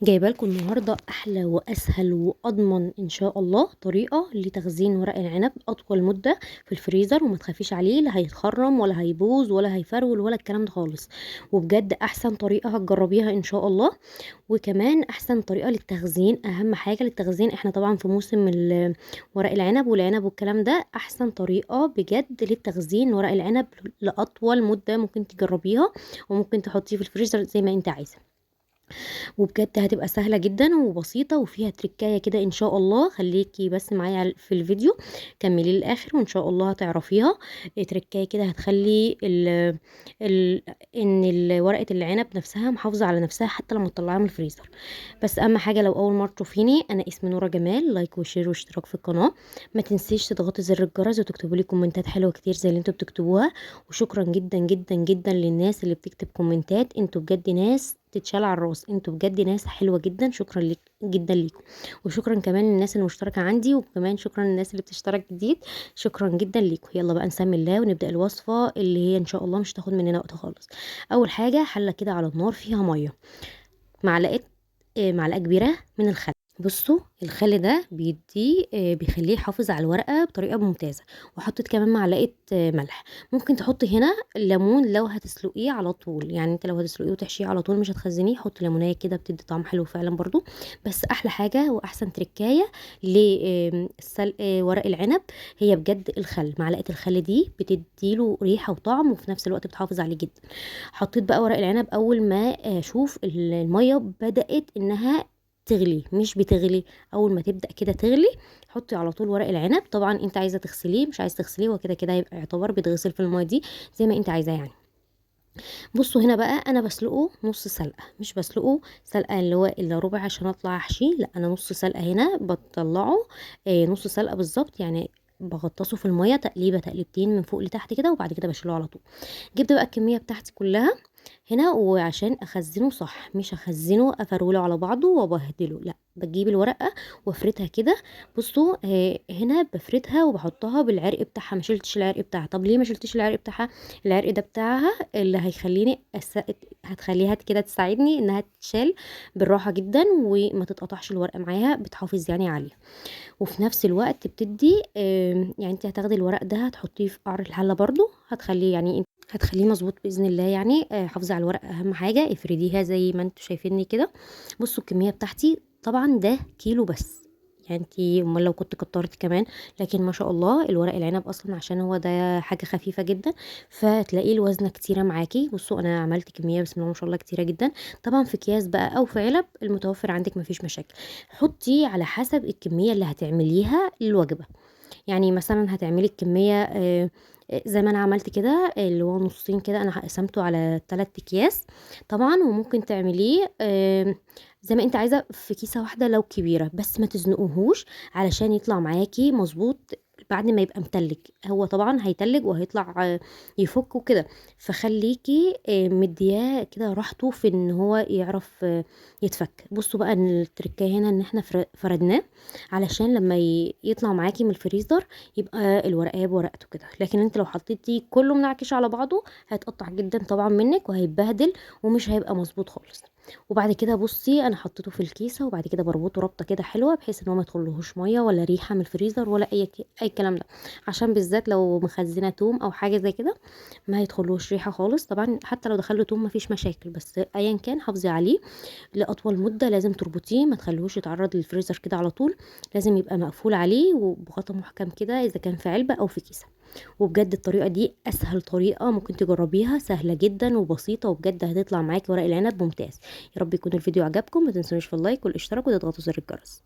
جايبه لكم النهارده احلى واسهل واضمن ان شاء الله طريقه لتخزين ورق العنب اطول مده في الفريزر، وما تخافيش عليه، لا هيتخرم ولا هيبوظ ولا هيفرول ولا الكلام ده خالص. وبجد احسن طريقه هتجربيها ان شاء الله. وكمان احسن طريقه للتخزين، اهم حاجه للتخزين، احنا طبعا في موسم ورق العنب والعنب والكلام ده، احسن طريقه بجد للتخزين ورق العنب لاطول مده ممكن تجربيها، وممكن تحطيه في الفريزر زي ما انت عايزه. وبجد هتبقى سهلة جدا وبسيطة وفيها تركاية كده ان شاء الله. خليكي بس معايا في الفيديو، كملي للاخر وان شاء الله هتعرفيها. تركاية كده هتخلي ال ان ورقة العنب نفسها محافظة على نفسها حتى لما تطلعيها من الفريزر. بس اهم حاجة، لو اول مرة تشوفيني، انا اسمي نورة جمال، لايك وشير واشتراك في القناة. ما تنسيش تضغطي زر الجرس وتكتبوا لي كومنتات حلوة كتير زي اللي انتوا بتكتبوها. وشكرا جدا جدا جدا للناس اللي بتكتب كومنتات، انتوا بجد ناس تتشال على الراس، انتوا بجد ناس حلوه جدا، شكرا لك جدا ليكم. وشكرا كمان للناس المشتركه عندي، وكمان شكرا للناس اللي بتشترك جديد، شكرا جدا ليكم. يلا بقى نسمي الله ونبدا الوصفه اللي هي ان شاء الله مش تاخد مننا وقت خالص. اول حاجه، حله كده على النار فيها ميه، معلقه معلقه كبيره من الخل. بصوا الخل ده بيخليه يحافظ على الورقه بطريقه ممتازه. وحطيت كمان معلقه ملح. ممكن تحطي هنا ليمون لو هتسلقيه على طول، يعني انت لو هتسلقيه وتحشيه على طول مش هتخزنيه، حطي ليمونيه كده بتدي طعم حلو فعلا برضو. بس احلى حاجه واحسن تركايه لسلق ورق العنب هي بجد الخل. معلقه الخل دي بتديله ريحه وطعم، وفي نفس الوقت بتحافظ عليه جدا. حطيت بقى ورق العنب، اول ما اشوف الميه بدات انها تغلي، مش بتغلي، اول ما تبدا كده تغلي حطي على طول ورق العنب. طبعا انت عايزه تغسليه مش عايزه تغسليه، وكده كده يبقى يعتبر بيتغسل في الميه دي زي ما انت عايزاه يعني. بصوا هنا بقى انا بسلقه نص سلقه، مش بسلقه سلقه اللي هو الا ربع عشان اطلع احشيه، لا انا نص سلقه هنا بطلعه. نص سلقه بالظبط يعني. بغطسه في الميه تقليبه تقليبتين من فوق لتحت كده، وبعد كده بشيله على طول. جبت بقى الكميه بتاعتي كلها هنا، وعشان اخزنه صح، مش اخزنه افروله على بعضه وابهدله، لا بجيب الورقه وافردها كده. بصوا هنا بفردها وبحطها بالعرق بتاعها، ما شلتش العرق بتاعها. طب ليه ما شلتش العرق بتاعها؟ العرق ده بتاعها اللي هيخليني هتخليها كده تساعدني انها تتشال بالراحه جدا، وما تتقطعش الورقه معاها، بتحافظ يعني عليها. وفي نفس الوقت بتدي يعني انت هتاخدي الورق ده هتحطيه في قعر الحله برضو، هتخليه يعني هتخليه مظبوط باذن الله يعني. حافظي على الورق اهم حاجه، افرديها زي ما انتوا شايفيني كده. بصوا الكميه بتاعتي طبعا ده كيلو بس، يعني انتي امال لو كنت كترت كمان. لكن ما شاء الله الورق العنب اصلا عشان هو ده حاجه خفيفه جدا، فتلاقيه الوزنه كتيره معاكي. بصوا انا عملت كميه بسم الله ما شاء الله كتيره جدا. طبعا في اكياس بقى او في علب المتوفر عندك مفيش مشاكل. حطي على حسب الكميه اللي هتعمليها للوجبه. يعني مثلا هتعملي الكمية زي ما انا عملت كده اللي هو نصين كده، انا قسمته على 3 اكياس طبعا. وممكن تعمليه زي ما انت عايزة في كيسة واحدة لو كبيرة، بس ما تزنقوهوش علشان يطلع معاكي مظبوط. بعد ما يبقى متلج، هو طبعا هيتلج وهيطلع يفك وكده. فخليكي مدياه كده راحته في ان هو يعرف يتفك. بصوا بقى ان التركية هنا ان احنا فردناه علشان لما يطلع معاكي من الفريزر يبقى الورقيه بورقته كده. لكن انت لو حطيتي كله منعكش على بعضه هيتقطع جدا طبعا منك وهيتبهدل ومش هيبقى مظبوط خالص. وبعد كده بصي انا حطيته في الكيسه، وبعد كده بربطه ربطه كده حلوه بحيث ان هو ما يدخلهوش ميه ولا ريحه من الفريزر ولا اي كلام ده، عشان بالذات لو مخزنه توم او حاجه زي كده ما يدخلوش ريحه خالص. طبعا حتى لو دخله توم مفيش مشاكل، بس ايا كان حافظي عليه لاطول مده. لازم تربطيه ما تخليهوش يتعرض للفريزر كده على طول، لازم يبقى مقفول عليه وبغطا محكم كده اذا كان في علبه او في كيسه. وبجد الطريقه دي اسهل طريقه ممكن تجربيها، سهله جدا وبسيطه، وبجد هتطلع معاكي ورق العنب ممتاز. يا رب يكون الفيديو عجبكم، ما تنسونيش في اللايك والاشتراك وتضغطوا زر الجرس.